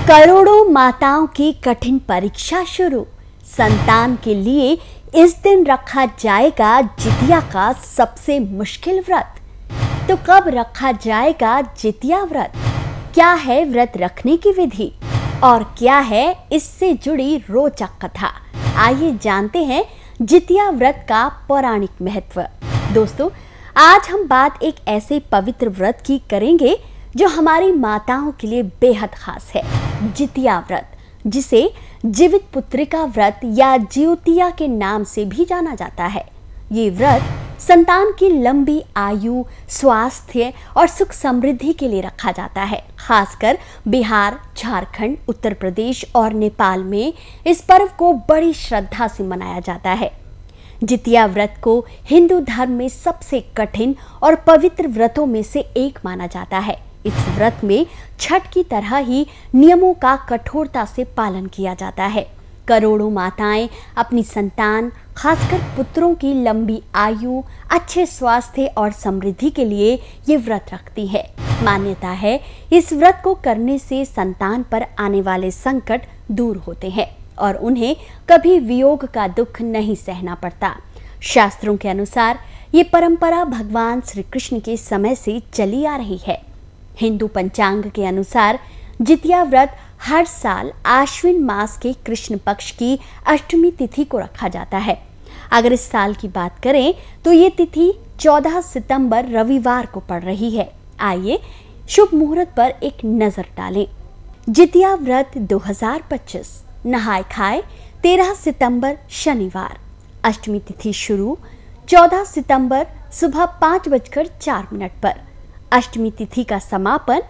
करोड़ों माताओं की कठिन परीक्षा शुरू। संतान के लिए इस दिन रखा जाएगा जितिया का सबसे मुश्किल व्रत। तो कब रखा जाएगा जितिया व्रत? क्या है व्रत रखने की विधि और क्या है इससे जुड़ी रोचक कथा? आइए जानते हैं जितिया व्रत का पौराणिक महत्व। दोस्तों, आज हम बात एक ऐसे पवित्र व्रत की करेंगे जो हमारी माताओं के लिए बेहद खास है, जितिया व्रत, जिसे जीवित पुत्रिका व्रत या ज्योतिया के नाम से भी जाना जाता है। ये व्रत संतान की लंबी आयु, स्वास्थ्य और सुख समृद्धि के लिए रखा जाता है। खासकर बिहार, झारखंड, उत्तर प्रदेश और नेपाल में इस पर्व को बड़ी श्रद्धा से मनाया जाता है। जितिया व्रत को हिंदू धर्म में सबसे कठिन और पवित्र व्रतों में से एक माना जाता है। इस व्रत में छठ की तरह ही नियमों का कठोरता से पालन किया जाता है। करोड़ों माताएं अपनी संतान, खासकर पुत्रों की लंबी आयु, अच्छे स्वास्थ्य और समृद्धि के लिए ये व्रत रखती है। मान्यता है इस व्रत को करने से संतान पर आने वाले संकट दूर होते हैं और उन्हें कभी वियोग का दुख नहीं सहना पड़ता। शास्त्रों के अनुसार ये परंपरा भगवान श्री कृष्ण के समय से चली आ रही है। हिंदू पंचांग के अनुसार जितिया व्रत हर साल आश्विन मास के कृष्ण पक्ष की अष्टमी तिथि को रखा जाता है। अगर इस साल की बात करें तो ये तिथि 14 सितंबर रविवार को पड़ रही है। आइए शुभ मुहूर्त पर एक नजर डालें। जितिया व्रत 2025, नहाय खाए 13 सितंबर शनिवार। अष्टमी तिथि शुरू 14 सितंबर सुबह 5:04 पर। अष्टमी तिथि का समापन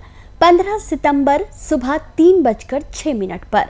15 सितंबर सुबह 3:06 पर।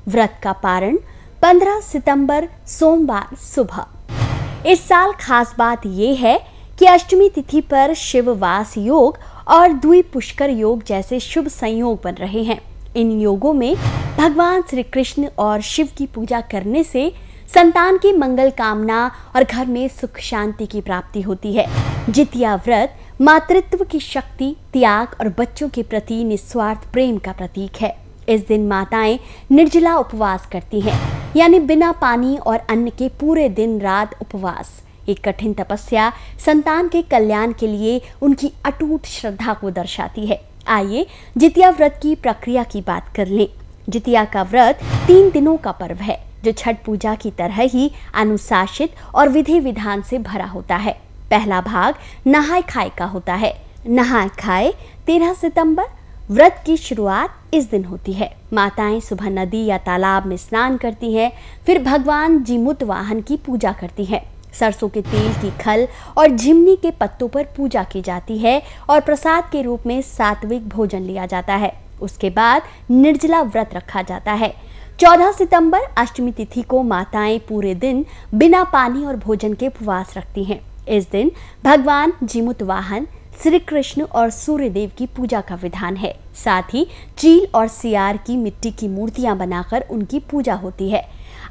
व्रत का पारण 15 सितंबर सोमवार सुबह। इस साल खास बात यह है कि अष्टमी तिथि पर शिववास योग और द्विपुष्कर योग जैसे शुभ संयोग बन रहे हैं। इन योगों में भगवान श्री कृष्ण और शिव की पूजा करने से संतान की मंगल कामना और घर में सुख शांति की प्राप्ति होती है। जितिया व्रत मातृत्व की शक्ति, त्याग और बच्चों के प्रति निस्वार्थ प्रेम का प्रतीक है। इस दिन माताएं निर्जला उपवास करती हैं, यानी बिना पानी और अन्न के पूरे दिन रात उपवास। एक कठिन तपस्या संतान के कल्याण के लिए उनकी अटूट श्रद्धा को दर्शाती है। आइए जितिया व्रत की प्रक्रिया की बात कर लें। जितिया का व्रत 3 दिनों का पर्व है जो छठ पूजा की तरह ही अनुशासित और विधि विधान से भरा होता है। पहला भाग नहाय खाए का होता है। नहाय खाए 13 सितंबर। व्रत की शुरुआत इस दिन होती है। माताएं सुबह नदी या तालाब में स्नान करती हैं, फिर भगवान जीमूत वाहन की पूजा करती हैं। सरसों के तेल की खल और झिमनी के पत्तों पर पूजा की जाती है और प्रसाद के रूप में सात्विक भोजन लिया जाता है। उसके बाद निर्जला व्रत रखा जाता है। 14 सितंबर अष्टमी तिथि को माताएं पूरे दिन बिना पानी और भोजन के उपवास रखती हैं। इस दिन भगवान जीमूत वाहन, श्री कृष्ण और सूर्य देव की पूजा का विधान है। साथ ही चील और सियार की मिट्टी की मूर्तियां बनाकर उनकी पूजा होती है।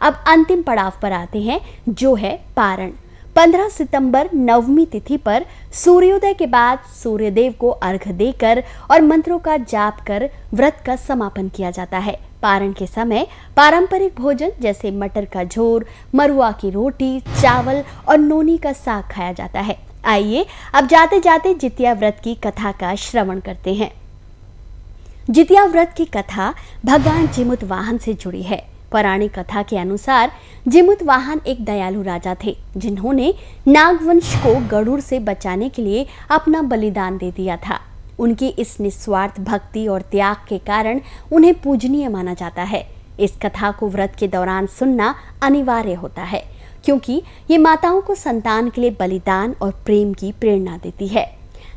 अब अंतिम पड़ाव पर आते हैं जो है पारण। 15 सितंबर नवमी तिथि पर सूर्योदय के बाद सूर्य देव को अर्घ्य देकर और मंत्रों का जाप कर व्रत का समापन किया जाता है। पारण के समय पारंपरिक भोजन जैसे मटर का झोर, मरुआ की रोटी, चावल और नोनी का साग खाया जाता है। आइए अब जाते जाते जितिया व्रत की कथा का श्रवण करते हैं। जितिया व्रत की कथा भगवान जीमूत वाहन से जुड़ी है। पौराणिक कथा के अनुसार जीमूत वाहन एक दयालु राजा थे जिन्होंने नागवंश को गरुड़ से बचाने के लिए अपना बलिदान दे दिया था। उनकी इस निस्वार्थ भक्ति और त्याग के कारण उन्हें पूजनीय माना जाता है। इस कथा को व्रत के दौरान सुनना अनिवार्य होता है क्योंकि ये माताओं को संतान के लिए बलिदान और प्रेम की प्रेरणा देती है।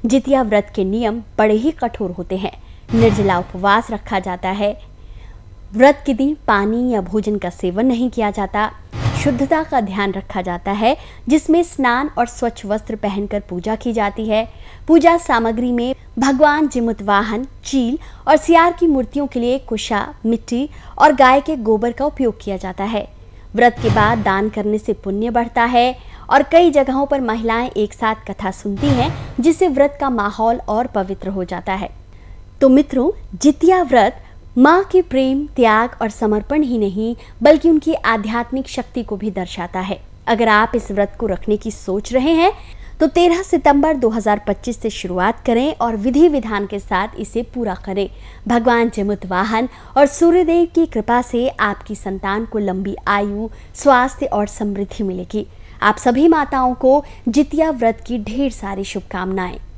जितिया व्रत के नियम बड़े ही कठोर होते हैं। निर्जला उपवास रखा जाता है। व्रत के दिन पानी या भोजन का सेवन नहीं किया जाता। शुद्धता का ध्यान रखा जाता है जिसमें स्नान और स्वच्छ वस्त्र पहनकर पूजा की जाती है। पूजा सामग्री में भगवान जीमूत वाहन, चील और सियार की मूर्तियों के लिए कुशा, मिट्टी और गाय के गोबर का उपयोग किया जाता है। व्रत के बाद दान करने से पुण्य बढ़ता है और कई जगहों पर महिलाएं एक साथ कथा सुनती हैं जिससे व्रत का माहौल और पवित्र हो जाता है। तो मित्रों, जितिया व्रत माँ के प्रेम, त्याग और समर्पण ही नहीं बल्कि उनकी आध्यात्मिक शक्ति को भी दर्शाता है। अगर आप इस व्रत को रखने की सोच रहे हैं तो 13 सितंबर 2025 से शुरुआत करें और विधि विधान के साथ इसे पूरा करें। भगवान जमुतवाहन और सूर्यदेव की कृपा से आपकी संतान को लंबी आयु, स्वास्थ्य और समृद्धि मिलेगी। आप सभी माताओं को जितिया व्रत की ढेर सारी शुभकामनाएं।